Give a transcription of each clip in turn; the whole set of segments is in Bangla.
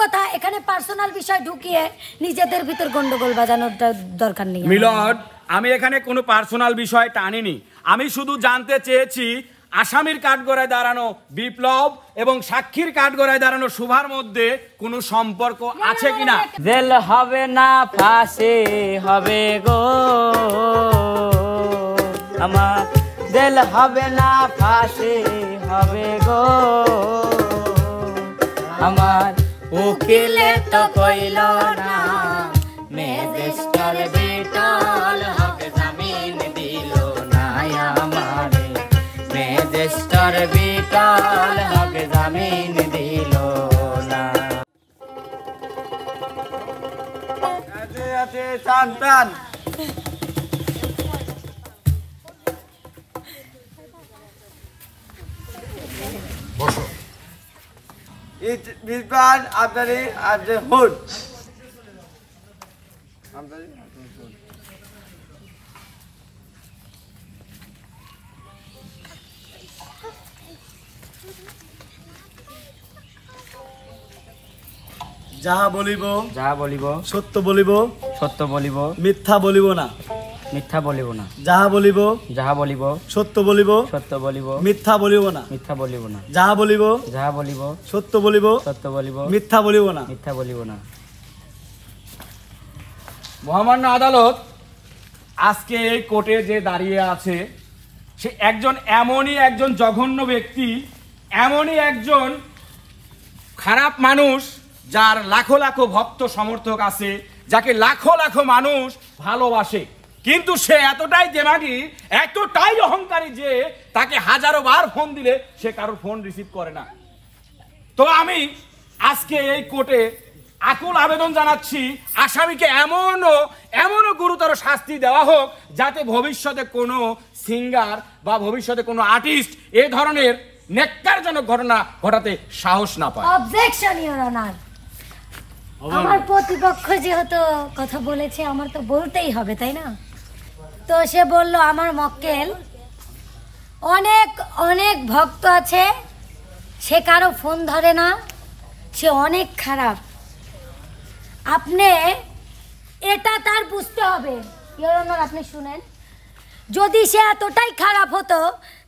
কথা এখানে পার্সোনাল বিষয় ঢুকিয়ে নিজেদের ভিতর গন্ডগোল বাজানোর দরকার নেই। মিলর্ড, আমি এখানে কোনো পার্সোনাল বিষয় টানিনি। আমি শুধু জানতে চেয়েছি আসামির কাঠগড়ায় দাঁড়ানো বিপ্লব এবং সাক্ষীর কাঠগড়ায় দাঁড়ানো শুভার মধ্যে কোনো সম্পর্ক আছে কিনা। জেল হবে না ফাঁসি হবে গো আমার, জেল হবে না ফাঁসি হবে গো আমার, উকিলে তো কইল না ম্যাজিস্ট্রেট বিটল হক জামিন দিল না আমারে, ম্যাজিস্ট্রেট বিটল হক জামিন দিল না। আছে আছে টান টান বসো। বিজবান আপনারে আপনি হুড যাহা বলিব সত্য বলিব, মিথ্যা বলিব না, মিথ্যা বলিব না। যাহা বলিব সত্য বলিব, মিথ্যা বলিব না। যাহা বলিব সত্য বলিব, মিথ্যা বলিব না। মহামান্য আদালত, আজকে এই কোর্টে যে দাঁড়িয়ে আছে সে এমনই একজন জঘন্য ব্যক্তি, এমনই একজন খারাপ মানুষ যার লাখো লাখো ভক্ত সমর্থক আছে, যাকে লাখো লাখো মানুষ ভালোবাসে, কিন্তু সে এতটাই দেমাগী, এতটাই অহংকারী যে তাকে হাজারো বার ফোন দিলে সে কারোর ফোন রিসিভ করে না। তো আমি আজকে এই কোর্টে আকুল আবেদন জানাচ্ছি আসামিকে এমনও গুরুতর শাস্তি দেওয়া হোক যাতে ভবিষ্যতে কোনো সিঙ্গার বা ভবিষ্যতে কোনো আর্টিস্ট এই ধরনের নেক্কারজনক ঘটনা ঘটাতে সাহস না পায়। Objection your honour. আমার প্রতিপক্ষ যেহেতু কথা বলেছে আমার তো বলতেই হবে, তাই না? তো সে বলল আমার মক্কেল অনেক অনেক ভক্ত আছে, সে কারো ফোন ধরে না, সে অনেক খারাপ। আপনি এটা তার বুঝতে হবে। ইওর অনার, আপনি শুনেন, যদি সে এতটাই খারাপ হতো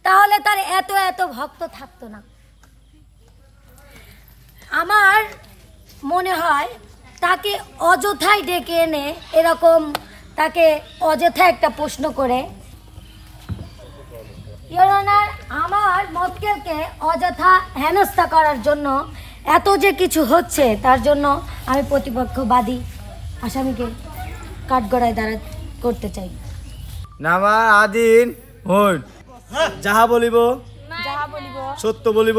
তাহলে তার এত এত ভক্ত থাকতো না। আমার মনে হয় তাকে অযথাই ডেকে এনে এরকম তাকে অযথা একটা প্রশ্ন করে, ইওর অনার, আমার মক্কেলকে অযথা হেনস্থা করার জন্য এত যে কিছু হচ্ছে তার জন্য আমি প্রতিপক্ষবাদী আসামিকে কাঠগড়ায় দাঁড়া করতে চাই। নামা আদিন হুড যাহা বলিব সত্য বলিব,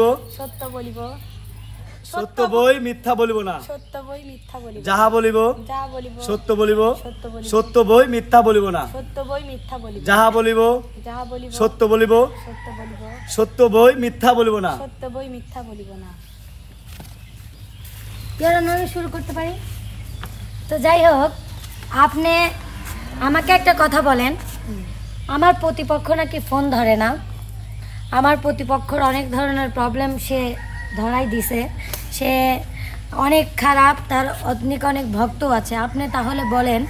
সত্য বই মিথ্যা বলিব না। যাহা বলিব সত্য বলিব, সত্য বই মিথ্যা বলিব না। যাহা বলিব সত্য বলিব, সত্য বই মিথ্যা বলিব না। আমি শুরু করতে পারি? তো যাই হোক, আপনি আমাকে একটা কথা বলেন, আমার প্রতিপক্ষ নাকি ফোন ধরে না, আমার প্রতিপক্ষর অনেক ধরনের প্রবলেম সে ধরাই দিছে, সে অনেক খারাপ, তার অনেক ভক্ত আছে। আপনি তাহলে বলেন,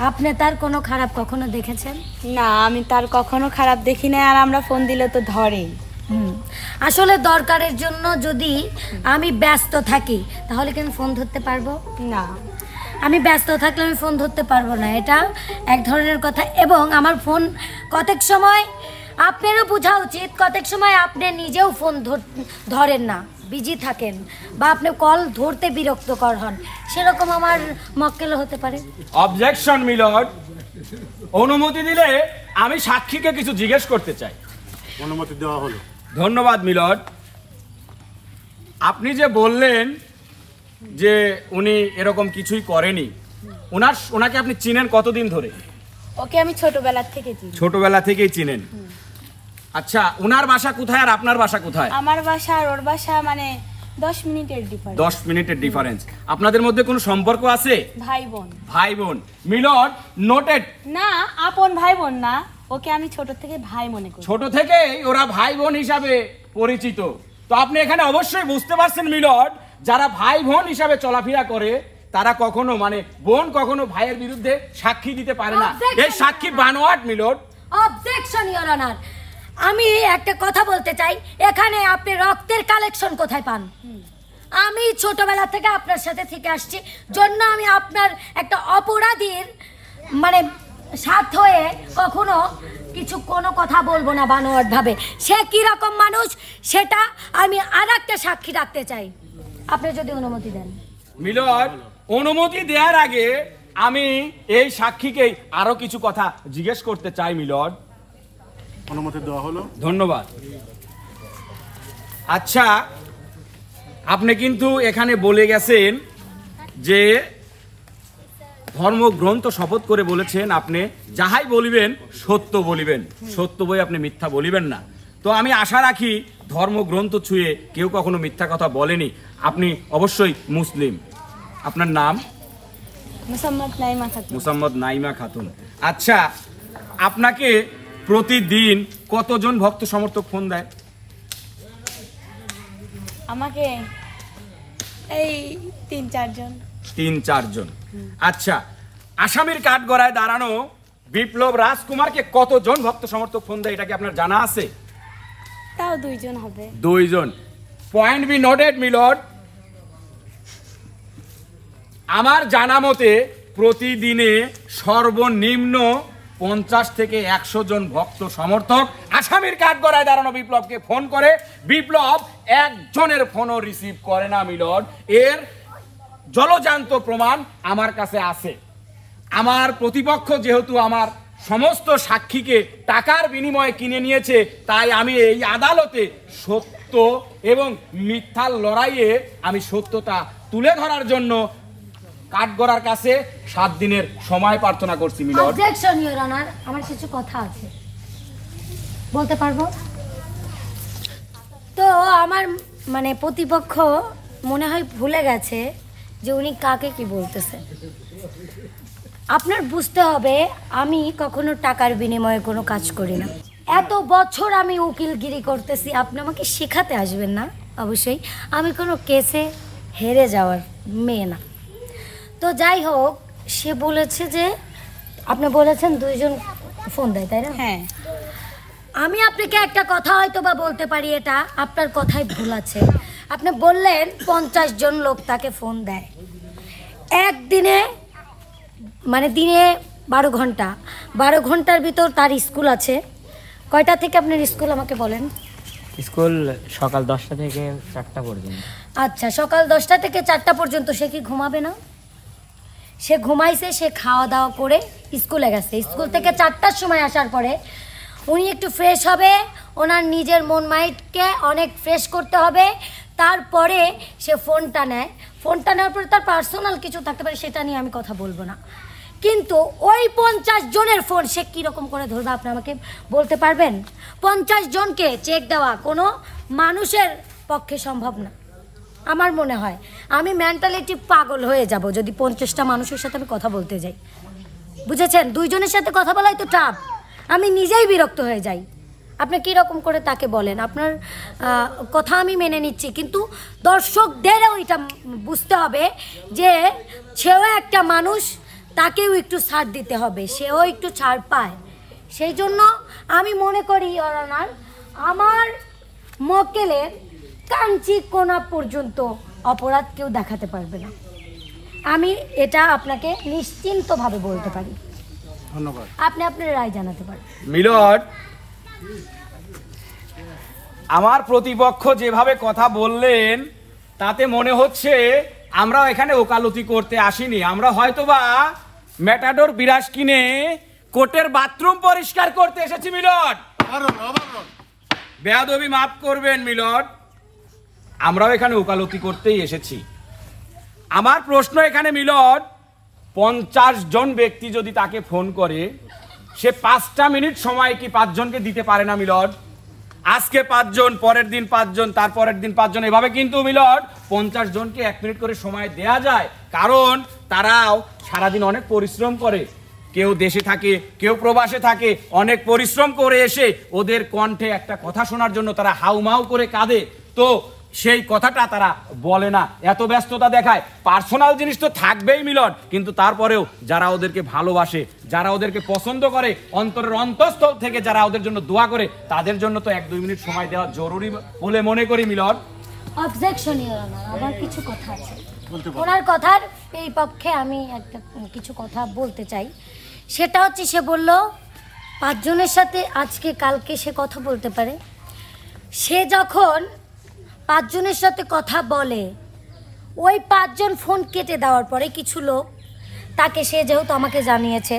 আপনি তার কোনো খারাপ কখনো দেখেছেন? না, আমি তার কখনো খারাপ দেখি না, আর আমরা ফোন দিলে তো ধরেই। আসলে দরকারের জন্য যদি আমি ব্যস্ত থাকি তাহলে কি আমি ফোন ধরতে পারবো? না, আমি ব্যস্ত থাকলে আমি ফোন ধরতে পারবো না, এটা এক ধরনের কথা। এবং আমার ফোন কতক সময় আপনারও বোঝা উচিত, কতক সময় আপনি নিজেও ফোন ধরেন না, বিজি থাকেন, বা আপনি কল ধরতে বিরক্তকর হন, সেরকম আমার মক্কেলও হতে পারে। অবজেকশন মিলর্ড, অনুমতি দিলে আমি সাক্ষীকে কিছু জিজ্ঞেস করতে চাই। অনুমতি দেওয়া হলো। ধন্যবাদ মিলর্ড। আপনি যে বললেন যে উনি এরকম কিছুই করেনি, ওনাকে আপনি চিনেন কতদিন ধরে? ওকে আমি ছোটবেলা থেকে চিনি। ছোটবেলা থেকেই চিনেন? আচ্ছা, ওনার বাসা কোথায় আর আপনার বাসা কোথায়? আমার বাসা আর ওর বাসা মানে 10 মিনিটের ডিফারেন্স। 10 মিনিটের ডিফারেন্স। আপনাদের মধ্যে কোনো সম্পর্ক আছে? ভাই বোন। ভাই বোন। Milord, noted. না, আপন ভাই বোন না, ওকে আমি ছোট থেকে ভাই মনে করি। ছোট থেকেই ওরা ভাই বোন হিসাবে পরিচিত। তো আপনি এখানে অবশ্যই বুঝতে পারছেন মিলর্ড যারা ভাই বোন হিসাবে চলাফেরা করে তারা কখনো মানে বোন কখনো ভাইয়ের বিরুদ্ধে সাক্ষী দিতে পারে না। এই সাক্ষী বানোয়াট মিলট। অবজেকশন ইওর অনার, আমি একটা কথা বলতে চাই, এখানে আপনি রক্তের কালেকশন কোথায় পান? আমি ছোটবেলা থেকে আপনার সাথে থেকে আসছি জন্য আমি আপনার একটা অপরাধীর মানে সাথ হয়ে কখনো কিছু কোনো কথা বলবো না বানোয়াট ভাবে। সে কি রকম মানুষ সেটা আমি আর একটা সাক্ষী রাখতে চাই, আপনি যদি অনুমতি দেন। মিলট, অনুমতি দেওয়ার আগে আমি এই সাক্ষীকে আরো কিছু কথা জিজ্ঞেস করতে চাই। মিলট, অনুমতি দেওয়া হলো। ধন্যবাদ। আচ্ছা, আপনি কিন্তু এখানে বলে গেছেন যে ধর্মগ্রন্থ শপথ করে বলেছেন আপনি যাহাই বলিবেন সত্য বলিবেন, সত্য বই আপনি মিথ্যা বলিবেন না। তো আমি আশা রাখি ধর্মগ্রন্থ ছুঁয়ে কেউ কখনো মিথ্যা কথা বলেনি। আপনি অবশ্যই মুসলিম। আপনার নাম? মুসাম্মদ নাইমা খাতুন। মুসাম্মদ নাইমা খাতুন। আচ্ছা, আপনাকে প্রতিদিন কতজন ভক্ত সমর্থক ফোন দেয়? আমাকে এই 3-4 জন। 3-4 জন। আচ্ছা, আসামির কাঠগড়ায় দাঁড়ানো বিপ্লব রাজকুমারকে কতজন ভক্ত সমর্থক ফোন দেয় এটা কি আপনার জানা আছে? তাও 2 জন হবে। 2 জন। Point be noted মিলট। আমার জানা মতে প্রতিদিনে সর্বনিম্ন 50 থেকে 100 জন ভক্ত সমর্থক আসামির কাঠগড়ায় দাঁড়ানো বিপ্লবকে ফোন করে। বিপ্লব একজনের ফোনও রিসিভ করে না মিলট। এর জলজান্ত প্রমাণ আমার কাছে আছে। আমার প্রতিপক্ষ যেহেতু আমার সমস্ত সাক্ষীকে টাকার বিনিময়ে কিনে নিয়েছে, তাই আমি এই আদালতে সত্য এবং মিথ্যার লড়াইয়ে আমি সত্যতা তুলে ধরার জন্য কাঠগড়ার কাছে 7 দিনের সময় প্রার্থনা করছি। মিলট, অবজেকশন ইওর অনার, আমার কিছু কথা আছে, বলতে পারবো? তো আমার মানে প্রতিপক্ষ মনে হয় ভুলে গেছে যে উনি কাকে কি বলতেছে। আপনার বুঝতে হবে আমি কখনো টাকার বিনিময়ে কোনো কাজ করি না। এত বছর আমি উকিলগিরি করতেছি, আপনি আমাকে শেখাতে আসবেন না। অবশ্যই আমি কোনো কেসে হেরে যাওয়ার মেয়ে না। তো যাই হোক, সে বলেছে যে আপনি বলেছেন 2 জন ফোন দেয়, তাই না? হ্যাঁ। আমি আপনাকে একটা কথা হয়তো বা বলতে পারি, এটা আপনার কথাই ভুল আছে। আপনি বললেন 50 জন লোক তাকে ফোন দেয় একদিনে, মানে দিনে 12 ঘন্টা। 12 ঘন্টার ভিতর তার স্কুল আছে। কয়টা থেকে আপনার স্কুল আমাকে বলেন? স্কুল সকাল 10টা থেকে 4টা পর্যন্ত। আচ্ছা, সকাল 10টা থেকে 4টা পর্যন্ত সে কি ঘুমাবে না? সে ঘুমাইছে, সে খাওয়া দাওয়া করে স্কুলে গেছে। স্কুল থেকে 4টার সময় আসার পরে উনি একটু ফ্রেশ হবে, ওনার নিজের মন মাইন্ডকে অনেক ফ্রেশ করতে হবে। তারপরে সে ফোনটা নেয়। ফোনটা নেওয়ার পরে তার পার্সোনাল কিছু থাকতে পারে, সেটা নিয়ে আমি কথা বলবো না। কিন্তু ওই 50 জনের ফোন সে কীরকম করে ধরবে আপনি আমাকে বলতে পারবেন? 50 জনকে চেক দেওয়া কোনো মানুষের পক্ষে সম্ভব না আমার মনে হয়। আমি মেন্টালিটি পাগল হয়ে যাব যদি 50টা মানুষের সাথে আমি কথা বলতে যাই, বুঝেছেন? 2 জনের সাথে কথা বলাই তো টাফ, আমি নিজেই বিরক্ত হয়ে যাই। আপনি কীরকম করে তাকে বলেন? আপনার কথা আমি মেনে নিচ্ছি, কিন্তু দর্শকদেরও এটা বুঝতে হবে যে সেও একটা মানুষ, তাকেও একটু ছাড় দিতে হবে, সেও একটু ছাড় পায়। সেই জন্য আমি মনে করি ইওর অনার, আমার মক্কেলের কাঞ্চি কোনা পর্যন্ত অপরাধ কেউ দেখাতে পারবে না। আমি এটা আপনাকে নিশ্চিন্তভাবে বলতে পারি। ধন্যবাদ। আপনি আপনার রায় জানাতে পারেন। মিলট, আমার প্রতিপক্ষ যেভাবে কথা বললেন তাতে মনে হচ্ছে আমরা এখানে ওকালতি করতে আসিনি। আমরা হয়তোবা ম্যাটাডোর বিরাজ কিনে কোর্টের বাথরুম পরিষ্কার করতে এসেছি। মিলট, বেয়াদবি মাফ করবেন মিলট, আমরাও এখানে ওকালতি করতেই এসেছি। আমার প্রশ্ন এখানে মিলট, 50 জন ব্যক্তি যদি তাকে ফোন করে, সে 5টা মিনিট সময় কি 5 জনকে দিতে পারে না মিলট? আজকে 5 জন, পরের দিন 5 জন, তারপরের দিন 5 জন, এভাবে কিন্তু মিলট 50 জনকে 1 মিনিট করে সময় দেয়া যায়। কারণ তারাও সারাদিন অনেক পরিশ্রম করে, কেউ দেশে থাকে, কেউ প্রবাসে থাকে, অনেক পরিশ্রম করে এসে ওদের কণ্ঠে একটা কথা শোনার জন্য তারা হাউমাউ করে কাঁদে। তো সেই কথাটা তারা বলে না, এত ব্যস্ততা দেখায়। পার্সোনাল জিনিস তো থাকবেই মিলন, কিন্তু তারপরেও যারা ওদেরকে ভালোবাসে, যারা ওদেরকে পছন্দ করে, অন্তরের অন্তঃস্থল থেকে যারা ওদের জন্য দোয়া করে, তাদের জন্য তো 1-2 মিনিট সময় দেওয়া জরুরি বলে মনে করি মিলন। অবজেকশন ইওর অনার, আমার কিছু কথা আছে। ওনার কথার এই পক্ষে আমি একটা কিছু কথা বলতে চাই। সেটা হচ্ছে, সে বলল 5 জনের সাথে আজকে কালকে সে কথা বলতে পারে। সে যখন 5 জনের সাথে কথা বলে, ওই 5 জন ফোন কেটে দেওয়ার পরে কিছু লোক তাকে, সে যেহেতু আমাকে জানিয়েছে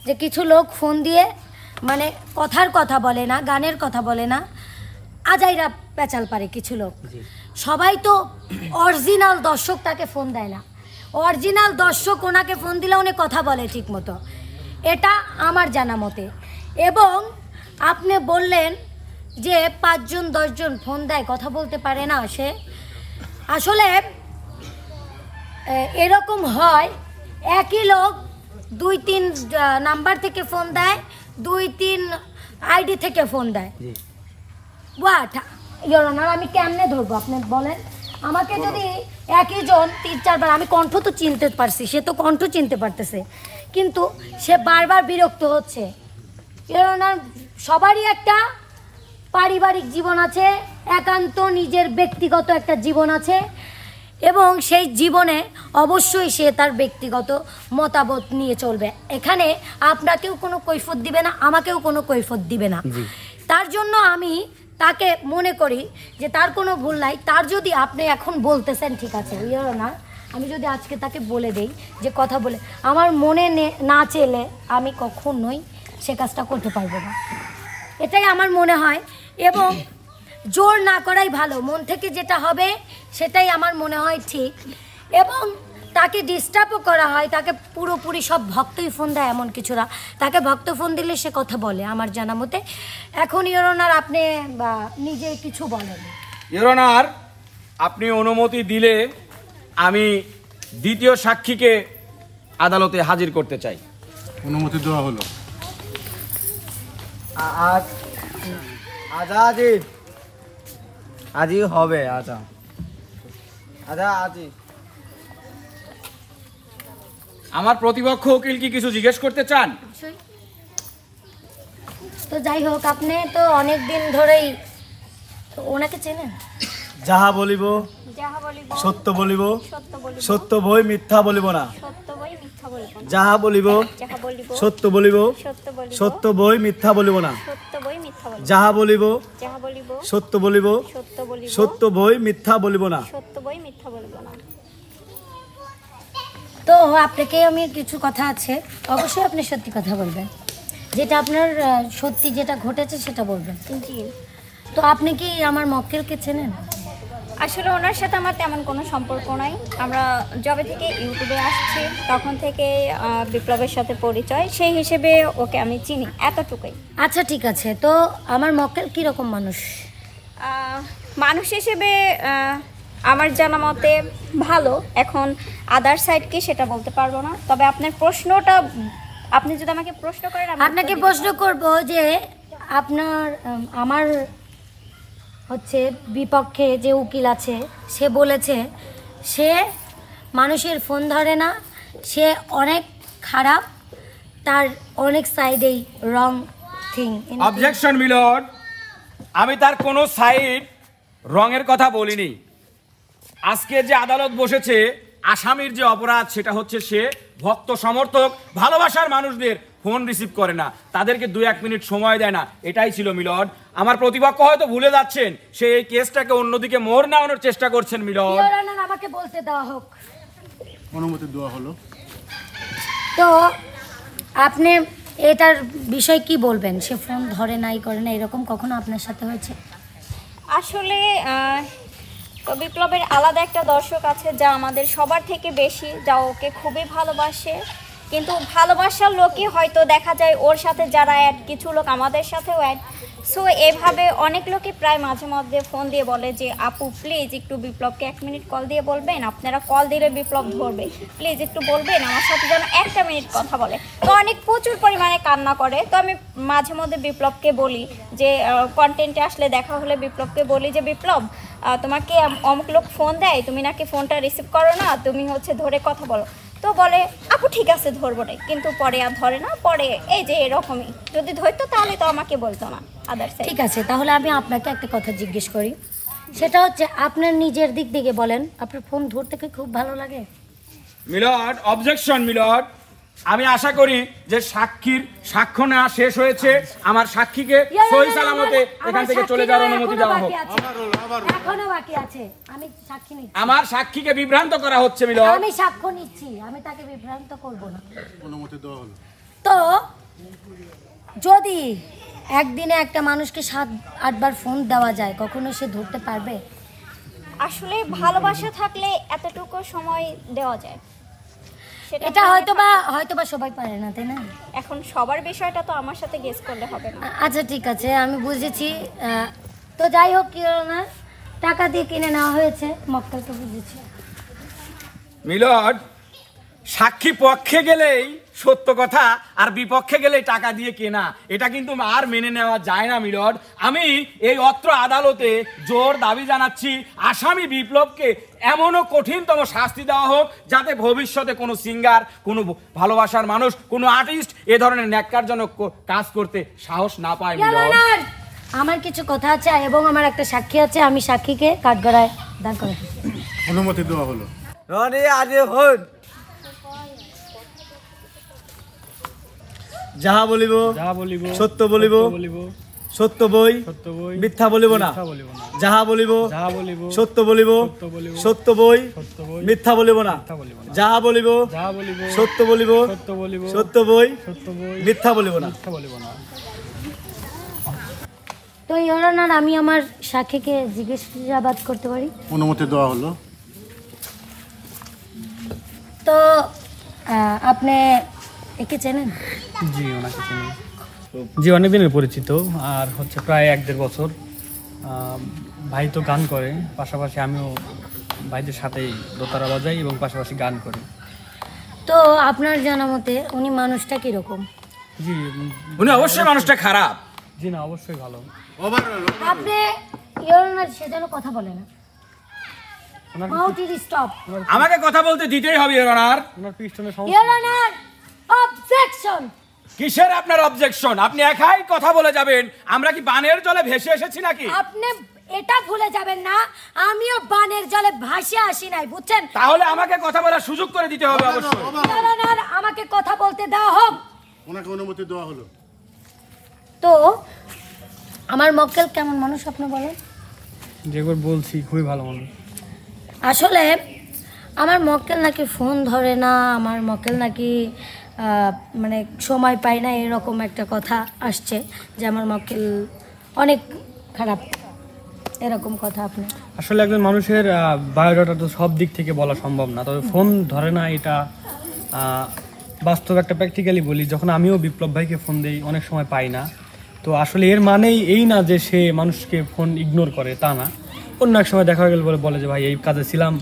যে কিছু লোক ফোন দিয়ে মানে কথার কথা বলে না, গানের কথা বলে না, আজাইরা পেঁচাল পারে কিছু লোক। সবাই তো অরিজিনাল দর্শক তাকে ফোন দেয় না। অরিজিনাল দর্শক ওনাকে ফোন দিলে উনি কথা বলে ঠিক মতো, এটা আমার জানা মতে। এবং আপনি বললেন যে 5 জন 10 জন ফোন দেয়, কথা বলতে পারে না সে। আসলে এরকম হয়, একই লোক 2-3 নাম্বার থেকে ফোন দেয়, 2-3 আইডি থেকে ফোন দেয়। হোয়াট ইওর অনার, আমি কেমনে ধরবো আপনি বলেন? আমাকে যদি একই জন 3-4 বার, আমি কণ্ঠ তো চিনতে পারছি, সে তো কণ্ঠ চিনতে পারতেছে, কিন্তু সে বারবার বিরক্ত হচ্ছে। ইওর অনার, সবারই একটা পারিবারিক জীবন আছে, একান্ত নিজের ব্যক্তিগত একটা জীবন আছে, এবং সেই জীবনে অবশ্যই সে তার ব্যক্তিগত মতামত নিয়ে চলবে। এখানে আপনাকেও কোনো কৈফিয়ত দিবে না, আমাকেও কোনো কৈফিয়ত দিবে না। তার জন্য আমি তাকে মনে করি যে তার কোনো ভুল নাই। তার যদি আপনি এখন বলতেছেন ঠিক আছে ইওর অনার, আমি যদি আজকে তাকে বলে দেই যে কথা বলে আমার মনে না চেলে আমি কখনোই সে কাজটা করতে পারবো না, এটাই আমার মনে হয়। এবং জোর না করাই ভালো, মন থেকে যেটা হবে সেটাই আমার মনে হয় ঠিক। এবং তাকে ডিস্টার্বও করা হয়, তাকে পুরোপুরি সব ভক্তই ফোন দেয় এমন কিছু না, তাকে ভক্ত ফোন দিলে সে কথা বলে আমার জানা মতে। এখন ইওর অনার আপনি বা নিজে কিছু বলেন। ইওর অনার, আপনি অনুমতি দিলে আমি দ্বিতীয় সাক্ষীকে আদালতে হাজির করতে চাই। অনুমতি দেওয়া হলো। আজই হবে। আচ্ছা আজই। আমার প্রতিপক্ষ উকিল কি কিছু জিজ্ঞেস করতে চান? তো যাই হোক, আপনি তো অনেক দিন ধরেই ওনাকে চেনেন। যাহা বলিব সত্য বলিব, সত্য বই মিথ্যা বলিব না। যাহা বলিব সত্য বলিব, সত্য বই মিথ্যা বলিব না। যাহা বলিব সত্য বলিব, সত্য বই মিথ্যা বলিব না। তো আপনাকে আমি কিছু কথা আছে, অবশ্যই আপনি সত্যি কথা বলবেন, যেটা আপনার সত্যি যেটা ঘটেছে সেটা বলবেন। তো আপনি কি আমার মক্কেলকে চেনেন? আসলে ওনার সাথে আমার তেমন কোনো সম্পর্ক নাই। আমরা যবে থেকে ইউটিউবে আসছি তখন থেকে বিপ্লবের সাথে পরিচয়, সেই হিসেবে ওকে আমি চিনি, এতটুকুই। আচ্ছা ঠিক আছে। তো আমার মক্কেল কীরকম মানুষ? মানুষ হিসেবে আমার জানা মতে ভালো। এখন আদার সাইড কি সেটা বলতে পারবো না, তবে আপনার প্রশ্নটা, আপনি যদি আমাকে প্রশ্ন করেন, আপনাকে প্রশ্ন করব যে আপনার আমার হচ্ছে বিপক্ষে যে উকিল আছে, সে বলেছে সে মানুষের ফোন ধরে না, সে অনেক খারাপ, তার অনেক সাইডেই রং থিং। অবজেকশন মিলন, আমি তার কোনো সাইড রঙের কথা বলিনি। আজকে যে আদালত বসেছে, আসামির যে অপরাধ সেটা হচ্ছে সে ভক্ত সমর্থক ভালোবাসার মানুষদের ফোন রিসিভ করে না, তাদেরকে 2-1 মিনিট সময় দেয় না, এটাই ছিল মিলন। আমার প্রতিপক্ষ হয়তো ভুলে যাচ্ছেন, সে এই কেসটাকে অন্যদিকে মোড় নেওয়ানোর চেষ্টা করছেন মিলন। আমাকে বলতে দেওয়া হোক। অনুমতি দেওয়া হলো। তো আপনি এটার বিষয় কি বলবেন? সে ফোন ধরে নাই করে না, এরকম কখনো আপনার সাথে হয়েছে? আসলে তো বিপ্লবের আলাদা একটা দর্শক আছে যা আমাদের সবার থেকে বেশি, যা ওকে খুবই ভালোবাসে। কিন্তু ভালোবাসার লোকই হয়তো দেখা যায় ওর সাথে যারা অ্যাড, কিছু লোক আমাদের সাথেও অ্যাড। সো এভাবে অনেক লোকই প্রায় মাঝে মধ্যে ফোন দিয়ে বলে যে আপু প্লিজ একটু বিপ্লবকে 1 মিনিট কল দিয়ে বলবেন, আপনারা কল দিলে বিপ্লব ধরবে, প্লিজ একটু বলবেন আমার সাথে যেন 1 মিনিট কথা বলে। তো অনেক প্রচুর পরিমাণে কান্না করে। তো আমি মাঝে মধ্যে বিপ্লবকে বলি যে কন্টেন্টে আসলে দেখা হলে বিপ্লবকে বলি যে বিপ্লব তোমাকে অমুক লোক ফোন দেয়, তুমি নাকি ফোনটা রিসিভ করো না, তুমি হচ্ছে ধরে কথা বলো। তো বলে আপু ঠিক আছে ধরবো না, কিন্তু পরে আর ধরে না, পরে এই যে এরকমই, যদি ধরতো তাহলে তো আমাকে বলতো না। আদার্স ঠিক আছে, তাহলে আমি আপনাকে একটা কথা জিজ্ঞেস করি, সেটা হচ্ছে আপনার নিজের দিক থেকে বলেন, আপনার ফোন ধরতে কি খুব ভালো লাগে? Milord, objection milord. আমি আশা করি যে সাক্ষীর সাক্ষ্য নেওয়া শেষ হয়েছে, আমার সাক্ষীকে সহি সালামতে এখান থেকে চলে যাওয়ার অনুমতি দেওয়া হোক। এখনো বাকি আছে, আমি সাক্ষী নিচ্ছি। আমার সাক্ষীকে বিভ্রান্ত করা হচ্ছে মিলর্ড। আমি সাক্ষ্য নিচ্ছি, আমি তাকে বিভ্রান্ত করব না। অনুমতি দেওয়া হলো। তো যদি একদিনে একটা মানুষকে 7-8 বার ফোন দেওয়া যায়, কখনো সে ধরতে পারবে? আসলে ভালোবাসা থাকলে এতটুকু সময় দেওয়া যায়, এটা হয়তোবা সবাই পারে না, তাই না? এখন সবার বিষয়টা তো আমার সাথে গেস করলে হবে না। আচ্ছা ঠিক আছে, আমি বুঝেছি। তো যাই হোক, কি হলো না, টাকা দিয়ে কিনে নেওয়া হয়েছে, মক্কেলকে বুঝেছি। মিলর্ড, সাক্ষী পক্ষে গেলেই সত্য কথা, আর বিপক্ষে গেলেই টাকা দিয়ে কেনা, এটা কিন্তু আর মেনে নেওয়া যায় না মিলর্ড। আমি এই অত্র আদালতে জোর দাবি জানাচ্ছি, আসামি বিপ্লবকে এমনও কঠিনতম শাস্তি দেওয়া হোক, যাতে ভবিষ্যতে কোনো সিঙ্গার, কোনো ভালোবাসার মানুষ, কোনো আর্টিস্ট এ ধরনের ন্যাক্কারজনক কাজ করতে সাহস না পায় মিলর্ড। আমার কিছু কথা আছে এবং আমার একটা সাক্ষী আছে, আমি সাক্ষীকে কাঠগড়ায় দাঁড় করাতে চাই। অনুমতি দেওয়া হলো। রনি আরে হন যাহা বলিব সত্য বলিব, সত্য বই মিথ্যা বলিব না। যাহা বলিব সত্য বলিব, সত্য বই মিথ্যা বলিব না। যাহা বলিব সত্য বলিব, সত্য বই মিথ্যা বলিব না। তো ইওর অনার, আমি আমার সাক্ষীকে জিজ্ঞাসাবাদ করতে পারি? অনুমতি দেওয়া হলো। তো আপনি একে চেনেন? জি, ওনাকে চিনি। জি, অনেক দিনের পরিচিত, আর হচ্ছে প্রায় 1-1.5 বছর। ভাই তো গান করে, পাশাপাশি আমিও ভাইদের সাথেই দোতারা বাজাই এবং পাশাপাশি গান করি। তো আপনার জানা মতে উনি মানুষটা কিরকম? জি, উনি অবশ্যই মানুষটা খারাপ। জি না, অবশ্যই ভালো। আপনি ইওর অনার সেজন্য কথা বলে না। স্টপ। আমাকে কথা বলতে দিতেই হবে ইওর অনার। ওনার পিছনে ইওর অনার, অবজেকশন। কিসের আপনার অবজেকশন? আপনি একাই কথা বলে যাবেন? আমরা কি বানের জলে ভেসে এসেছি নাকি? আপনি এটা ভুলে যাবেন না, আমিও বানের জলে ভাসে আসি নাই, বুঝছেন? তাহলে আমাকে কথা বলার সুযোগ করে দিতে হবে অবশ্যই। ইওর অনার, আমাকে কথা বলতে দেওয়া হোক। ওনাকে অনুমতি দেওয়া হলো। তো আমার মক্কেল কেমন মানুষ আপনি বলেন? যেগুলো বলছি খুবই ভালো মানুষ। আসলে আমার মক্কেল নাকি ফোন ধরে না, আমার মক্কেল নাকি মানে সময় পায় না, এরকম একটা কথা আসছে যে আমার মক্কেল অনেক খারাপ, এরকম কথা আপনি? আসলে একজন মানুষের বায়োডাটা তো সব দিক থেকে বলা সম্ভব না, তবে ফোন ধরে না এটা বাস্তব একটা প্র্যাকটিক্যালি বলি। যখন আমিও বিপ্লব ভাইকে ফোন দিই, অনেক সময় পাই না। তো আসলে এর মানেই এই না যে সে মানুষকে ফোন ইগনোর করে, তা না। অন্য এক সময় দেখা গেল বলে যে ভাই এই কাজে ছিলাম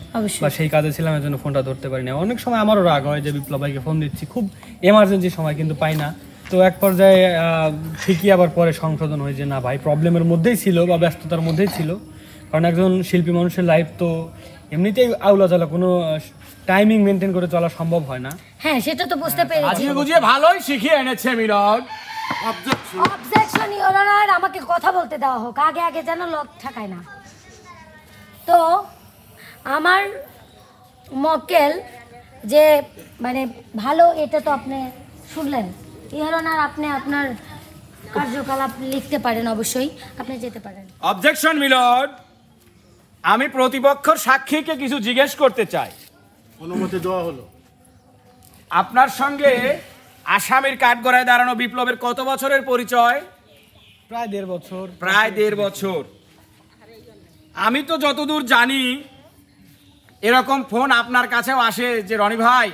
বা সেই কাজে ছিলাম, এর জন্য ফোনটা ধরতে পারি না। অনেক সময় আমারও রাগ হয় যে বিপ্লব ভাইকে ফোন দিচ্ছি, খুব এমার্জেন্সি সময়, কিন্তু পাই না। তো এক পর্যায়ে ঠিকই আবার পরে সংশোধন হয় যে না ভাই প্রবলেমের মধ্যেই ছিল বা ব্যস্ততার মধ্যেই ছিল, কারণ একজন শিল্পী মানুষের লাইফ তো এমনিতেই আউলা চালা, কোনো টাইমিং মেনটেন করে চলা সম্ভব হয় না। হ্যাঁ, সেটা তো বুঝতে পেরেছি। আজকে বুঝিয়ে ভালোই শিখিয়ে এনেছে মিলর্ড। অবজেকশন ইওর অনার, আমাকে কথা বলতে দেওয়া হোক, আগে যেন লোক ঠকায় না। তো আমার মক্কেল যে মানে ভালো, এটা তো আপনি শুনলেন। ইওর অনার, আপনি আপনার কার্যকলাপ লিখতে পারেন, অবশ্যই আপনি যেতে পারেন। অবজেকশন মিলর্ড, আমি প্রতিপক্ষের সাক্ষীকে কিছু জিজ্ঞেস করতে চাই। অনুমতি দেওয়া হলো। আপনার সঙ্গে আসামির কাঠগড়ায় দাঁড়ানো বিপ্লবের কত বছরের পরিচয়? প্রায় 1.5 বছর। প্রায় 1.5 বছর। আমি তো যতদূর জানি এরকম ফোন আপনার কাছেও আসে যে রনি ভাই,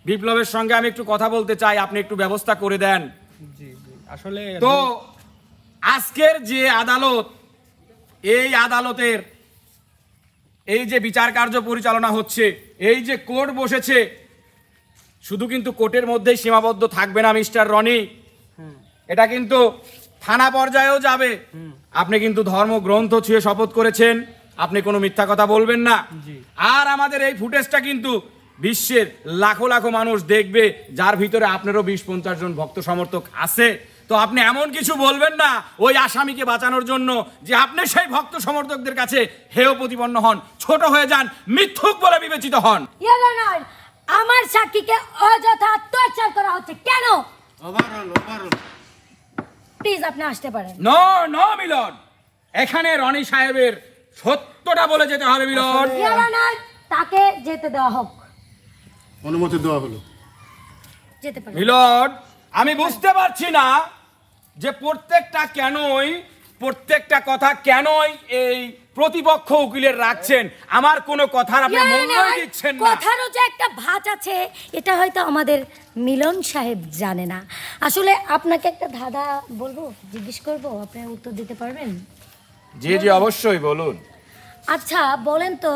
বিপ্লবের সঙ্গে আমি একটু কথা বলতে চাই, আপনি একটু ব্যবস্থা করে দেন। জি, আসলে তো আজকের যে আদালত, এই আদালতের এই যে বিচার কার্য পরিচালনা হচ্ছে, এই যে কোর্ট বসেছে, শুধু কিন্তু কোর্টের মধ্যেই সীমাবদ্ধ থাকবে না মিস্টার রনি, এটা কিন্তু থানা পর্যায়েও যাবে। আপনি কিন্তু ধর্মগ্রন্থ ছুঁয়ে শপথ করেছেন, আপনি কোনো মিথ্যা কথা বলবেন না। আর আমাদের এই ফুটেজটা কিন্তু বিশ্বের লাখো লাখো মানুষ দেখবে, যার ভিতরে আপনারও 20-50 জন ভক্ত সমর্থক আছে। তো আপনি এমন কিছু বলবেন না ওই আসামিকে বাঁচানোর জন্য যে আপনি সেই ভক্ত সমর্থকদের কাছে হেয় প্রতিপন্ন হন, ছোট হয়ে যান, মিথ্যুক বলে বিবেচিত হন। ইওর অনার, আমার সাক্ষীকে অযথা টর্চার করা হচ্ছে কেন? ওভারঅল প্লিজ আপনি আসতে পারেন। নো নো মিলন, এখানে রনি সাহেবের সত্যটা বলে যেতে হবে মিলন। ইওর অনার, তাকে যেতে দেওয়া হোক। অনুমতি দেওয়া হলো। যেতে পারেন। মিলন, আমি বুঝতে পারছি না যে প্রত্যেকটা কথা কেনই এই প্রতিপক্ষ উকিলের রাখছেন। আমার কোনো কথার আপনি মূল্যই দিচ্ছেন না। কথারও যে একটা ভাঁজ আছে এটা হয়তো আমাদের মিলন সাহেব জানে না। আসলে আপনাকে একটা ধাঁধা বলবো, জিজ্ঞেস করবো, আপনি উত্তর দিতে পারবেন? জি জি অবশ্যই বলুন। আচ্ছা বলেন তো,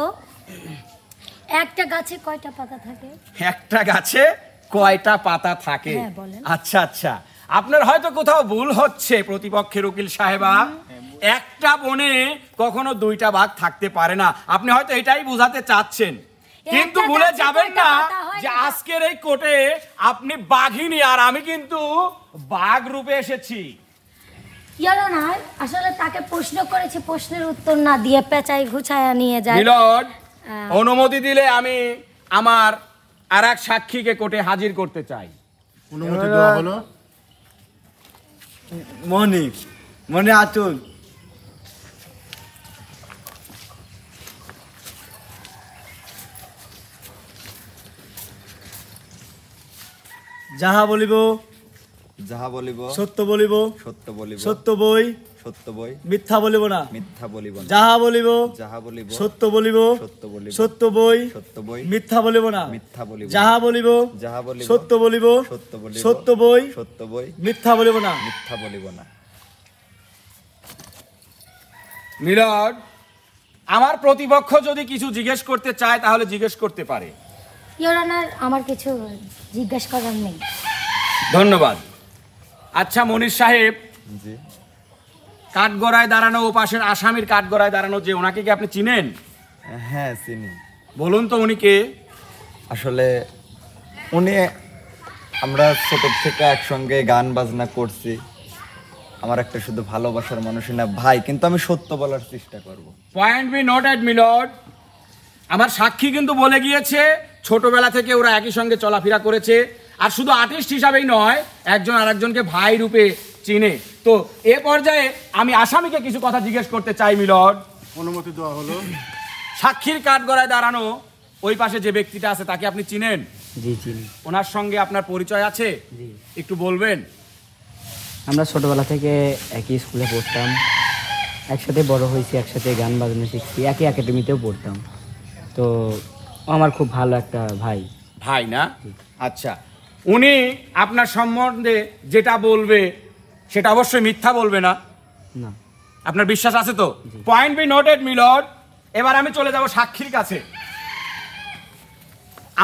একটা গাছে কয়টা পাতা থাকে? একটা গাছে কয়টা পাতা থাকে? হ্যাঁ, বলেন। আচ্ছা আচ্ছা, আপনার হয়তো কোথাও ভুল হচ্ছে প্রতিপক্ষের উকিল সাহেবা। একটা বনে কখনো 2টা বাঘ থাকতে পারে না, আপনি হয়তো এটাই বোঝাতে চাচ্ছেন। কিন্তু একটা ভুলে গাছে যাবেন কয়টা না পাতা হয় যে এটা? আজকের এই কোর্টে আপনি বাঘিনী আর আমি কিন্তু বাঘ রূপে এসেছি। ইওর অনার, আসলে তাকে প্রশ্ন করেছে, প্রশ্নের উত্তর না দিয়ে পেঁচাই ঘুচায়া নিয়ে যায়। মিলন, অনুমতি দিলে আমি আমার আরেক সাক্ষীকে কোর্টে হাজির করতে চাই। অনুমতি দেওয়া হলো। মনে আতুল। যাহা বলিব যাহা বলিব সত্য বলিব, সত্য বলিব, সত্য বই সত্য বই মিথ্যা বলিব না। মিথ্যা বলিব না। যাহা বলিব যাহা বলিব সত্য বলিব, সত্য বলিব, সত্য বই সত্য বই মিথ্যা বলিব না। মিথ্যা বলিব। যাহা বলিব যাহা বলিব সত্য বলিব, সত্য বলিব, সত্য বই সত্য বই মিথ্যা বলিব না। মিথ্যা বলিব না। মিলন, আমার প্রতিপক্ষ যদি কিছু জিজ্ঞেস করতে চায় তাহলে জিজ্ঞেস করতে পারে। ইওর অনার, আমার কিছু জিজ্ঞেস করার নেই। ধন্যবাদ। আচ্ছা মনির সাহেব, জি কাঠগড়ায় দাঁড়ানো ও পাশের আসামির কাঠগড়ায় দাঁড়ানো যে ওনাকে কি আপনি চিনেন? হ্যাঁ চিনি। বলুন তো উনি কে? আসলে উনি, আমরা ছোট থেকে একসঙ্গে গান বাজনা করছি। আমার একটা শুধু ভালোবাসার মানুষই না ভাই, কিন্তু আমি সত্য বলার চেষ্টা করব। পয়েন্ট বি নোটেড মিলন। আমার সাক্ষী কিন্তু বলে গিয়েছে ছোটবেলা থেকে ওরা একই সঙ্গে চলাফেরা করেছে, আর শুধু আর্টিস্ট হিসাবেই নয়, একজন আরেকজনকে ভাই রূপে চিনে। তো এ পর্যায়ে আমি আসামিকে কিছু কথা জিজ্ঞেস করতে চাই মিলন। অনুমতি দেওয়া হলো। সাক্ষীর কাঠগড়ায় দাঁড়ানো ওই পাশে যে ব্যক্তিটা আছে তাকে আপনি চিনেন? জি চিনি। ওনার সঙ্গে আপনার পরিচয় আছে? জি। একটু বলবেন। আমরা ছোটবেলা থেকে একই স্কুলে পড়তাম, একসাথে বড় হয়েছি, একসাথে গান বাজনা শিখছি, একই একাডেমিতেও পড়তাম। তো ও আমার খুব ভালো একটা ভাই। ভাই না? আচ্ছা, উনি আপনার সম্বন্ধে যেটা বলবে সেটা অবশ্যই মিথ্যা বলবে না? না। আপনার বিশ্বাস আছে তো? পয়েন্ট বি নোটেড মিলন। এবার আমি চলে যাব সাক্ষীর কাছে।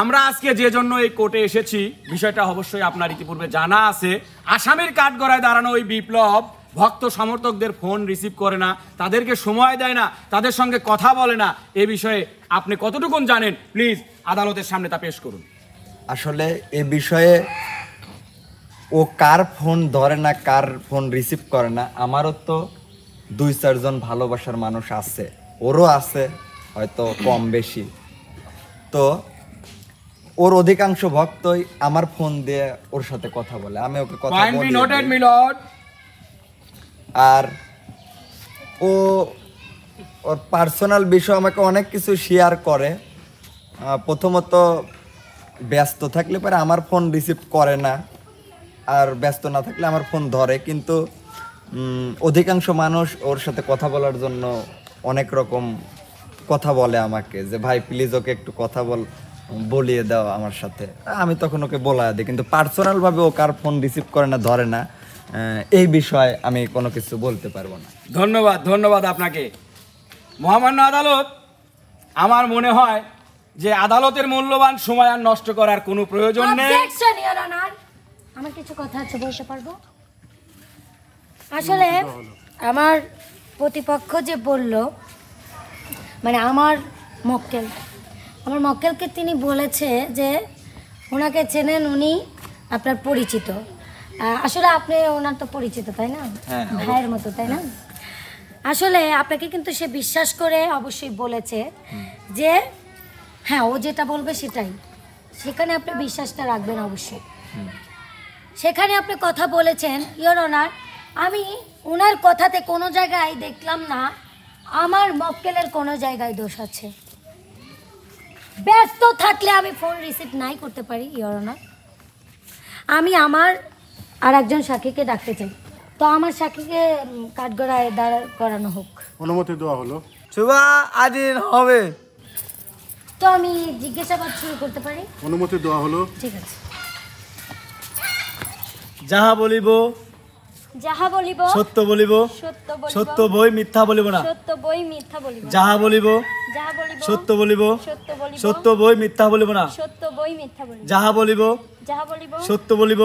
আমরা আজকে যে জন্য এই কোর্টে এসেছি বিষয়টা অবশ্যই আপনার ইতিপূর্বে জানা আছে। আসামির কাঠগড়ায় দাঁড়ানো ওই বিপ্লব ভক্ত সমর্থকদের ফোন রিসিভ করে না, তাদেরকে সময় দেয় না, তাদের সঙ্গে কথা বলে না। এ বিষয়ে আপনি কতটুকুন জানেন? প্লিজ আদালতের সামনে তা পেশ করুন। আসলে এ বিষয়ে ও কার ফোন ধরে না, কার ফোন রিসিভ করে না, আমারও তো 2-4 জন ভালোবাসার মানুষ আছে, ওরও আছে, হয়তো কম বেশি। তো ওর অধিকাংশ ভক্তই আমার ফোন দিয়ে ওর সাথে কথা বলে, আমি ওকে কথা পয়েন্ট বি বলি। নোটেড মিলন। আর ও ওর পার্সোনাল বিষয় আমাকে অনেক কিছু শেয়ার করে। প্রথমত ব্যস্ত থাকলে পরে আমার ফোন রিসিভ করে না, আর ব্যস্ত না থাকলে আমার ফোন ধরে। কিন্তু অধিকাংশ মানুষ ওর সাথে কথা বলার জন্য অনেক রকম কথা বলে আমাকে, যে ভাই প্লিজ ওকে একটু কথা বলিয়ে দাও আমার সাথে। আমি তখন ওকে বলা দিই, কিন্তু পার্সোনালভাবে ও কার ফোন রিসিভ করে না, ধরে না, এই বিষয়ে আমি কোনো কিছু বলতে পারবো না। ধন্যবাদ, ধন্যবাদ আপনাকে। মহামান্য আদালত, আমার মনে হয় যে আদালতের মূল্যবান সময় আর নষ্ট করার কোনো প্রয়োজন নেই। অবজেকশন ইওর অনার, আমার কিছু কথা আছে, বলতে পারবো? আসলে আমার প্রতিপক্ষ যে বলল মানে আমার মক্কেলকে তিনি বলেছে যে ওনাকে চেনেন, উনি আপনার পরিচিত। আসলে আপনি ওনার তো পরিচিত, তাই না? ভাইয়ের মতো, তাই না? আসলে আপনাকে কিন্তু সে বিশ্বাস করে অবশ্যই বলেছে যে হ্যাঁ ও যেটা বলবে সেটাই, সেখানে আপনি বিশ্বাসটা রাখবেন অবশ্যই। সেখানে আপনি কথা বলেছেন ইওর অনার, আমি ওনার কথাতে কোনো জায়গায় দেখলাম না আমার মক্কেলের কোনো জায়গায় দোষ আছে। ব্যস্ত থাকলে আমি ফোন রিসিভ নাই করতে পারি ইওর অনার। আমি আমার আর একজন সাক্ষীকে ডাকতে চাই, তো আমার সাক্ষীকে কাঠগড়ায় দাঁড় করানো হোক। অনুমতি দেওয়া হলো। শুভা আদিন হবে। তো আমি জিজ্ঞাসাবাদ শুরু করতে পারি? অনুমতি দেওয়া হলো। ঠিক আছে। যাহা বলিব সত্য বলিব, সত্য বই মিথ্যা বলিব না। যাহা বলিব সত্য বলিব, সত্য বই মিথ্যা বলিব না। যাহা বলিব সত্য বলিব,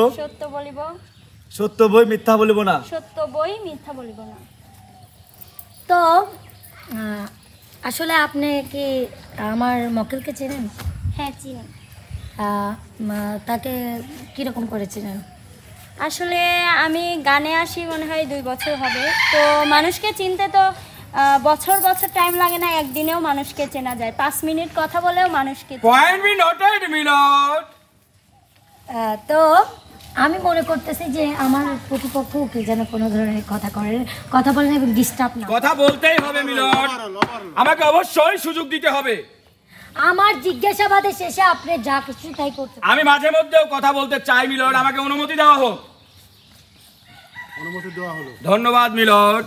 সত্য বই মিথ্যা বলিব না। তো আসলে আপনি কি আমার মক্কেলকে চেনেন? হ্যাঁ চিনি। তাকে কিরকম করে চেনেন? আসলে আমি গানে আসি মনে হয় 2 বছর হবে। তো মানুষকে চিনতে তো বছর বছর টাইম লাগে না, একদিনেও মানুষকে চেনা যায়। 5 মিনিট কথা বলেও মানুষকে। তো আমি মনে করতেছি যে আমার প্রতিপক্ষ কি যেন কোনো ধরনের কথা বলেন এবং ডিস্টার্ব না। কথা বলতেই হবে মিলন, আমাকে অবশ্যই সুযোগ দিতে হবে। আমার জিজ্ঞাসাবাদের শেষে আপনি যা কিছু তাই করতে। আমি মাঝে মধ্যেও কথা বলতে চাই মিলন, আমাকে অনুমতি দেওয়া হোক। অনুমতি দেওয়া হলো। ধন্যবাদ মিলন।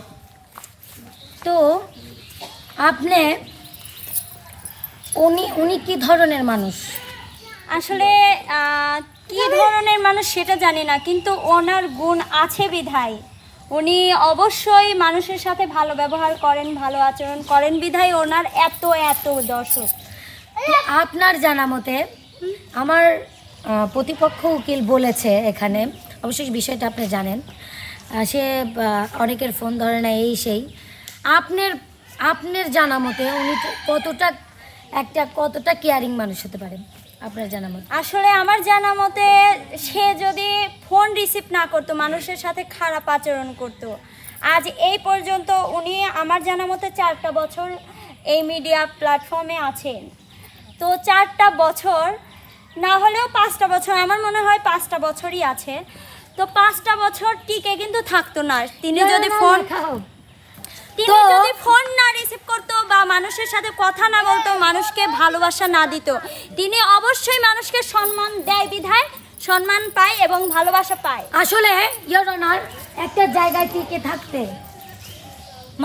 তো আপনি উনি কি ধরনের মানুষ? আসলে কি ধরনের মানুষ সেটা জানি না, কিন্তু ওনার গুণ আছে বিধায় উনি অবশ্যই মানুষের সাথে ভালো ব্যবহার করেন, ভালো আচরণ করেন বিধায় ওনার এত দর্শক। আপনার জানা মতে আমার প্রতিপক্ষ উকিল বলেছে এখানে, অবশ্যই বিষয়টা আপনি জানেন, সে অনেকের ফোন ধরে না এই সেই। আপনার জানা মতে উনি কতটা কেয়ারিং মানুষ হতে পারেন আপনার জানা মতে? আসলে আমার জানা মতে সে যদি ফোন রিসিভ না করতো, মানুষের সাথে খারাপ আচরণ করতো, আজ এই পর্যন্ত উনি আমার জানা মতে 4টা বছর এই মিডিয়া প্ল্যাটফর্মে আছেন। তো 4টা বছর না হলেও 5টা বছর, আমার মনে হয় 5টা বছরই আছে। তো 5টা বছর টিকে কিন্তু থাকতো না তিনি যদি ফোন না রিসিভ করতো বা মানুষের সাথে কথা না বলতো, মানুষকে ভালোবাসা না দিত। তিনি অবশ্যই মানুষকে সম্মান দেয় বিধায় সম্মান পায় এবং ভালোবাসা পায়। আসলে ইওর অনার, একটা জায়গায় টিকে থাকতে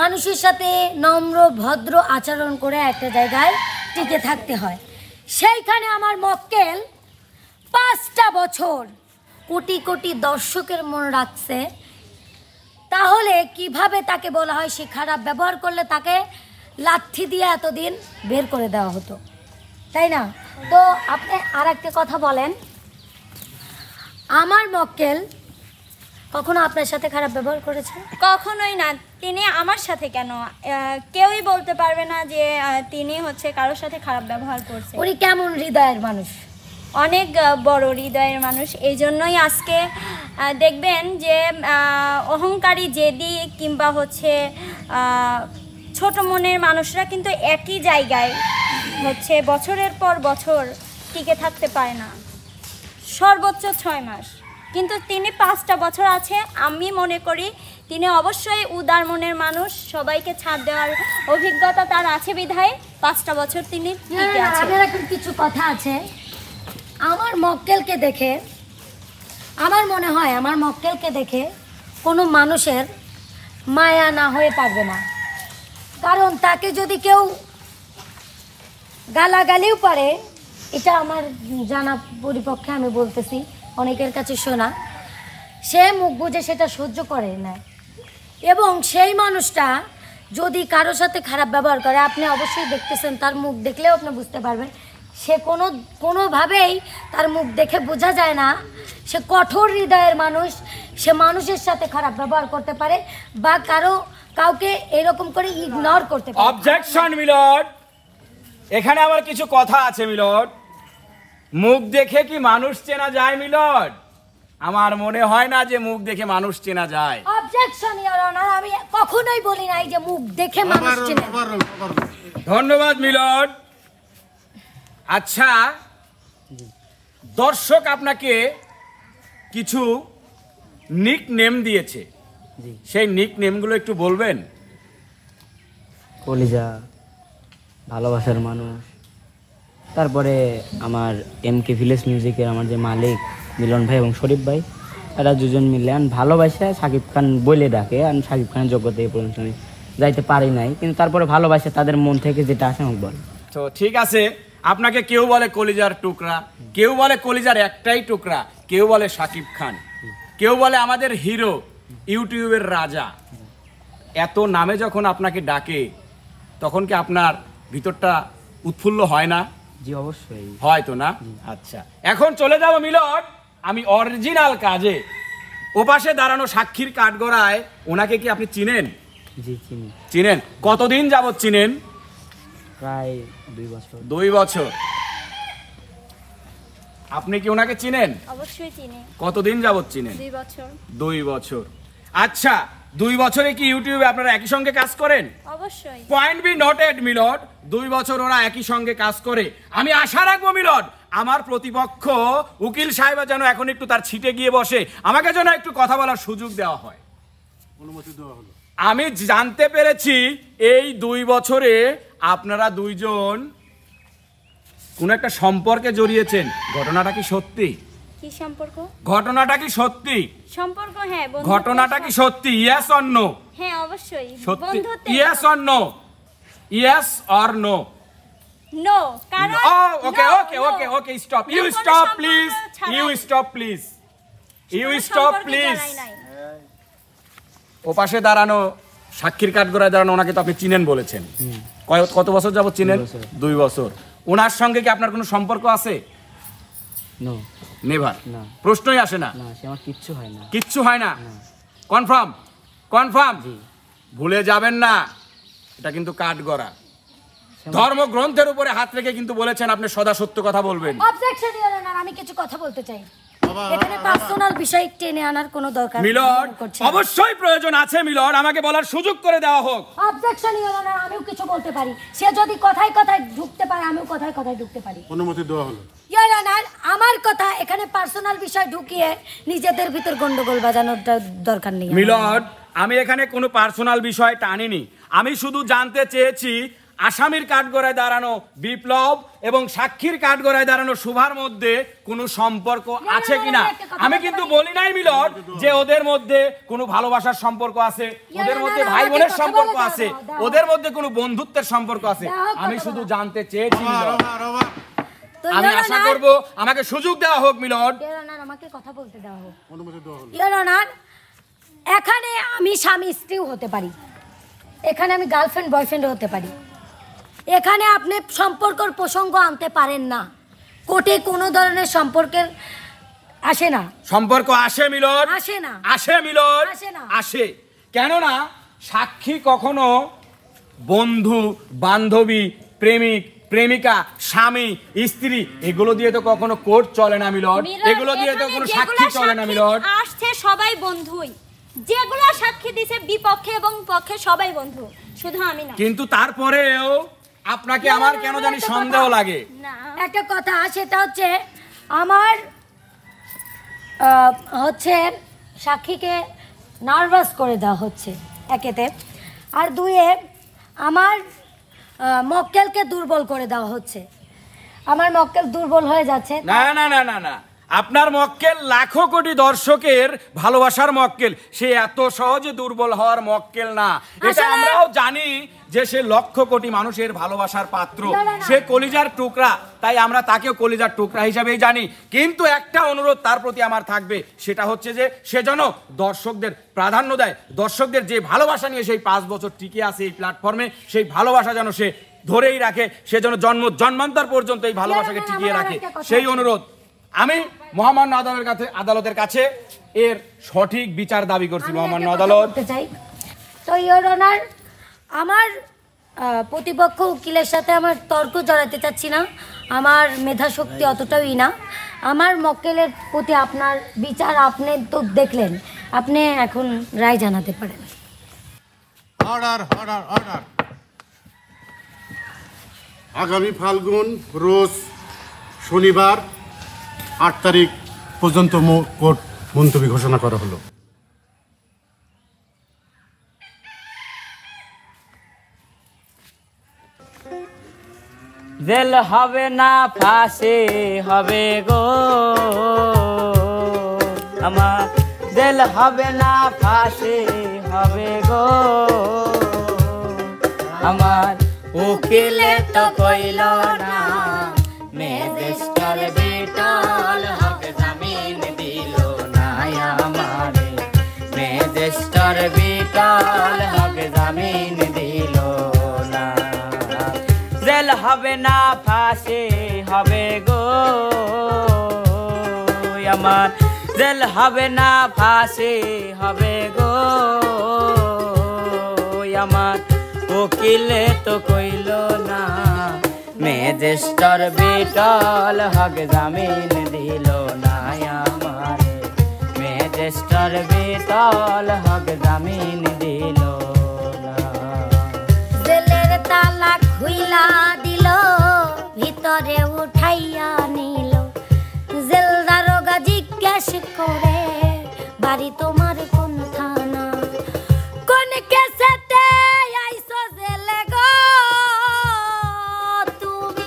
মানুষের সাথে নম্র ভদ্র আচরণ করে একটা জায়গায় টিকে থাকতে হয়। সেইখানে আমার মক্কেল 5টা বছর কোটি কোটি দর্শকের মন রাখছে, তাহলে কিভাবে তাকে বলা হয় সে খারাপ ব্যবহার করলে তাকে লাঠি দিয়ে এতদিন বের করে দেওয়া হতো, তাই না? তো আপনি আর একটা কথা বলেন, আমার মক্কেল কখনো আপনার সাথে খারাপ ব্যবহার করেছে? কখনোই না। তিনি আমার সাথে কেন, কেউই বলতে পারবে না যে তিনি হচ্ছে কারোর সাথে খারাপ ব্যবহার করছে। উনি কেমন হৃদয়ের মানুষ? অনেক বড় হৃদয়ের মানুষ। এই জন্যই আজকে দেখবেন যে অহংকারী জেদি কিংবা হচ্ছে ছোট মনের মানুষরা কিন্তু একই জায়গায় হচ্ছে বছরের পর বছর টিকে থাকতে পারে না, সর্বোচ্চ 6 মাস। কিন্তু তিনি 5টা বছর আছে। আমি মনে করি তিনি অবশ্যই উদার মনের মানুষ, সবাইকে ছাড় দেওয়ার অভিজ্ঞতা তার আছে বিধায় 5টা বছর তিনি টিকে আছে। এখন কিছু কথা আছে আমার মক্কেলকে দেখে, আমার মনে হয় আমার মক্কেলকে দেখে কোনো মানুষের মায়া না হয়ে পারবে না। কারণ তাকে যদি কেউ গালাগালিও পারে, এটা আমার জানা পরিপক্ষে আমি বলতেছি, অনেকের কাছে শোনা, সে মুখ বুঝে সেটা সহ্য করে না। এবং সেই মানুষটা যদি কারোর সাথে খারাপ ব্যবহার করে, আপনি অবশ্যই দেখতেছেন, তার মুখ দেখলেও আপনি বুঝতে পারবেন সে কোনোভাবেই তার মুখ দেখে বোঝা যায় না সে কঠোর হৃদয়ের মানুষ, সে মানুষের সাথে খারাপ ব্যবহার করতে পারে বা কারো কাউকে এরকম করে ইগনোর করতে পারি। অবজেকশন মিলর্ড, এখানে আমার কিছু কথা আছে মিলর্ড। মুখ দেখে কি মানুষ চেনা যায় মিলর্ড? আমার মনে হয় না যে মুখ দেখে মানুষ চেনা যায়। অবজেকশন ইওর অনার, আমি কখনোই বলি নাই যে মুখ দেখে মানুষ চেনে। ধন্যবাদ মিলর্ড। আচ্ছা, দর্শক আপনাকে কিছু নিক নেম দিয়েছে, জি। সেই নিক নেমগুলো একটু বলবেন? কলিজা, ভালোবাসার মানুষ, তারপরে আমার MK ভিলেজ মিউজিকের আমার যে মালিক মিলন ভাই এবং শরীফ ভাই, এরা দুজন মিলে ভালোবাসা সাকিব খান বলে ডাকে। আমি সাকিব খানের যোগ্যতা এই পর্যন্ত আমি যাইতে পারি নাই, কিন্তু তারপরে ভালোবাসা তাদের মন থেকে যেটা আসে আমাকে বলে। তো ঠিক আছে, আপনাকে কেউ বলে কলিজার টুকরা, কেউ বলে কলিজার একটাই টুকরা, কেউ বলে সাকিব খান, কেউ বলে আমাদের হিরো, ইউটিউবের রাজা। এত নামে যখন আপনাকে ডাকে তখন কি আপনার ভিতরটা উৎফুল্ল হয় না? জি অবশ্যই হয় তো না? আচ্ছা, এখন চলে যাব মিলন আমি অরিজিনাল কাজে। ওপাশে দাঁড়ানো সাক্ষীর কাঠগড়ায় ওনাকে কি আপনি চিনেন? জি চিনি। চিনেন? কতদিন যাবত চিনেন? প্রায় 2 বছর। 2 বছর। আপনি কি ওনাকে চিনেন? অবশ্যই চিনি। কতদিন যাবত চিনেন? 2 বছর। 2 বছর। আচ্ছা, 2 বছরে কি ইউটিউবে আপনারা একই সঙ্গে কাজ করেন? অবশ্যই। পয়েন্ট বি নোটেড মিলট, 2 বছর ওরা একই সঙ্গে কাজ করে। আমি আশা রাখবো মিলট, আমার প্রতিপক্ষ উকিল সাহেব যেন এখন একটু তার ছিটে গিয়ে বসে, আমাকে যেন একটু কথা বলার সুযোগ দেওয়া হয়। অনুমতি দেওয়া হলো। আমি জানতে পেরেছি এই 2 বছরে আপনারা দুইজন কোন একটা সম্পর্কে জড়িয়েছেন। ঘটনাটা কি সত্যি? কি সম্পর্ক? ঘটনাটা কি সত্যি? সম্পর্ক, হ্যাঁ। ঘটনাটা কি সত্যি? Yes or no? হ্যাঁ অবশ্যই। সত্যি? বন্ধুত্ব। Yes or no? Yes or no? No. কারণ okay okay okay okay stop, you stop please, you stop please, you stop please. ওপাশে দাঁড়ানো সাক্ষীর কাঠগড়ায় দাঁড়ানো ওনাকে তো আপনি চিনেন বলেছেন। কত বছর যাবত চিনেন? 2 বছর। ওনার সঙ্গে কি আপনার কোনো সম্পর্ক আছে? নো। নেভার? না। প্রশ্নই আসে না? না, সে আমার কিচ্ছু হয় না। কিচ্ছু হয় না? কনফার্ম? কনফার্ম? ভুলে যাবেন না, এটা কিন্তু কাঠগড়া। ধর্মগ্রন্থের উপরে হাত রেখে কিন্তু বলেছেন আপনি সদা সত্য কথা বলবেন। অবজেকশন ইওর অনার, আমি কিছু কথা বলতে চাই। এখানে পার্সোনাল বিষয় টেনে আনার কোনো দরকার নেই। মিলন, অবশ্যই প্রয়োজন আছে মিলন, আমাকে বলার সুযোগ করে দেওয়া হোক। অবজেকশন ইওর অনার, আমিও কিছু বলতে পারি। সে যদি কথায় কথায় ঢুকতে পারে, আমিও কথায় কথায় ঢুকতে পারি। অনুমতি দেওয়া হলো। ইওর অনার, আমার কথা এখানে পার্সোনাল বিষয় ঢুকিয়ে নিজেদের ভিতর গন্ডগোল বাজানোর দরকার নেই। মিলন, আমি এখানে কোনো পার্সোনাল বিষয় টানিনি। আমি শুধু জানতে চেয়েছি আসামির কাঠগড়ায় দাঁড়ানো বিপ্লব এবং সাক্ষীর কাঠগড়ায় দাঁড়ানো শুভার মধ্যে কোনো সম্পর্ক আছে কিনা। আমি কিন্তু বলি নাই মিলন যে ওদের মধ্যে কোনো ভালোবাসার সম্পর্ক আছে, ওদের মধ্যে ভাই বোনের সম্পর্ক আছে, ওদের মধ্যে কোনো বন্ধুত্বের সম্পর্ক আছে। আমি শুধু জানতে চেয়েছি মিলন। আমি আশা করব আমাকে সুযোগ দেওয়া হোক মিলন। ইওর অনার, আমাকে কথা বলতে দেওয়া হোক। অনুমতি দেওয়া হলো। ইওর অনার, এখানে আমি স্বামী স্ত্রীও হতে পারি, এখানে আমি গার্লফ্রেন্ড বয়ফ্রেন্ডও হতে পারি। এখানে আপনি সম্পর্কের প্রসঙ্গ আনতে পারেন না। কোর্টে কোনো ধরনের সম্পর্কের আসে না। সম্পর্ক আসে মিলন? আসে না। আসে মিলন? আসে না। আসে। কেননা সাক্ষী কখনো বন্ধু, বান্ধবী, প্রেমিক, প্রেমিকা, স্বামী, স্ত্রী এগুলো দিয়ে তো কখনো কোর্ট চলে না মিলন। এগুলো দিয়ে তো কোনো সাক্ষী চলে না মিলন। আসছে সবাই বন্ধুই, যেগুলো সাক্ষী দিছে বিপক্ষে এবং পক্ষে সবাই বন্ধু, শুধু আমি না। কিন্তু তারপরেও আপনাকে আমার কেন জানি সন্দেহ লাগে। না, একটা কথা, সেটা হচ্ছে আমার হচ্ছে সাক্ষীকে নার্ভাস করে দেওয়া হচ্ছে একেতে, আর দুয়ে আমার মক্কেলকে দুর্বল করে দেওয়া হচ্ছে। আমার মক্কেল দুর্বল হয়ে যাচ্ছে। না না না না না, আপনার মক্কেল লাখো কোটি দর্শকের ভালোবাসার মক্কেল, সে এত সহজে দুর্বল হওয়ার মক্কেল না। এটা আমরাও জানি যে সে লক্ষ কোটি মানুষের ভালোবাসার পাত্র, সে কলিজার টুকরা, তাই আমরা তাকেও কলিজার টুকরা হিসাবেই জানি। কিন্তু একটা অনুরোধ তার প্রতি আমার থাকবে, সেটা হচ্ছে যে সে যেন দর্শকদের প্রাধান্য দেয়, দর্শকদের যে ভালোবাসা নিয়ে সেই 5 বছর টিকে আছে এই প্ল্যাটফর্মে, সেই ভালোবাসা যেন সে ধরেই রাখে, সে যেন জন্মান্তর পর্যন্ত এই ভালোবাসাকে টিকিয়ে রাখে, সেই অনুরোধ আমি মহামান্য আদালতের কাছে এর সঠিক বিচার দাবি করছি। মহামান্য আদালত, তো ইওর অনার, আমার প্রতিপক্ষ উকিলের সাথে আমার তর্ক জড়াতে চাচ্ছি না, আমার মেধা শক্তি অতটাই না। আমার মক্কেলের প্রতি আপনার বিচার আপনি তো দেখলেন, আপনি এখন রায় জানাতে পারেন। Order order order. আগামী ফাল্গুন রোজ শনিবার 8 তারিখ পর্যন্ত কোর্ট মুলতবি ঘোষণা করা হলো। জেল হবে না ফাঁসি হবে গো আমার, জেল হবে না ফাঁসি হবে গো আমার, উকিলে তো কইল না ম্যাজিস্ট্রেট বিটল হক জামিন দিল না আমারে, ম্যাজিস্ট্রেট বিটল হক জামিন দিল না। জেল হবে না ফাঁসি হবে গো আমার, জেল হবে না ফাঁসি হবে গো আমার, উকিলে তো কইল না ম্যাজিস্ট্রেট বিটল হক জামিন দিল না আমারে, ম্যাজিস্ট্রেট বিটল হক জামিন দিল না। জেলের তালা খুইলা দিল, ভিতরে উঠাইয়া নিল, জেল দারোগা জিজ্ঞেস করে বাড়ি তোমার কোন থানা, কোন কেসেতে আইছো জেলে গো তুমি,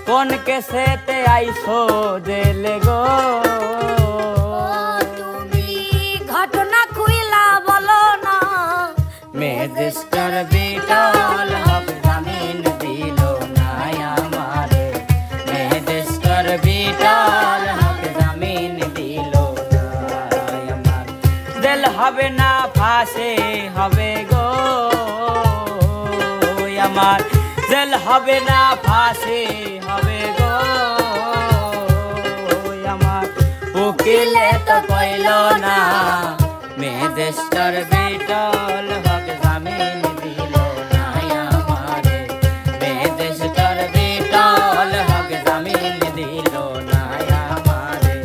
কোন কেসেতে আইছো জেলে গো তুমি, ঘটনা খুইলা বলো না ম্যাজিস্ট্রেট বিটল হক জামিন দিল না আমারে, ম্যাজিস্ট্রেট বিটল হক জামিন দিল না আমার, জেল হবে না ফাঁসি হবে গো আমার, জেল হবে না ফাঁসি হবে গো আমার, উকিলে তো কইল না ম্যাজিস্ট্রেট বিটল হক জামিন দিল না আমারে, ম্যাজিস্ট্রেট বিটল হক জামিন দিল না আমারে,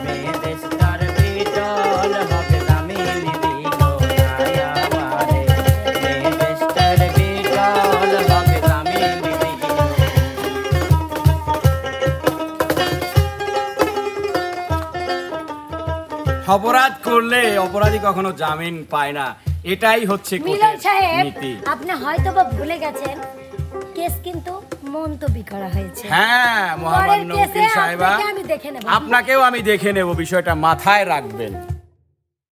ম্যাজিস্ট্রেট বিটল হক জামিন দিল না আমারে, ম্যাজিস্ট্রেট বিটল হক জামিন দিল। অপরাধ করলে অপরাধী কখনো জামিন পায় না, এটাই হচ্ছে মিলন কোর্টের সাহেব, নীতি। আপনি হয়তো বা ভুলে গেছেন কেস কিন্তু মন্তব্য করা হয়েছে। হ্যাঁ মহামান্য পরের কেসে উকিল সাহেবা, আপনাকে আমি দেখে নেব। আপনাকেও আমি দেখে নেব, বিষয়টা মাথায় রাখবেন।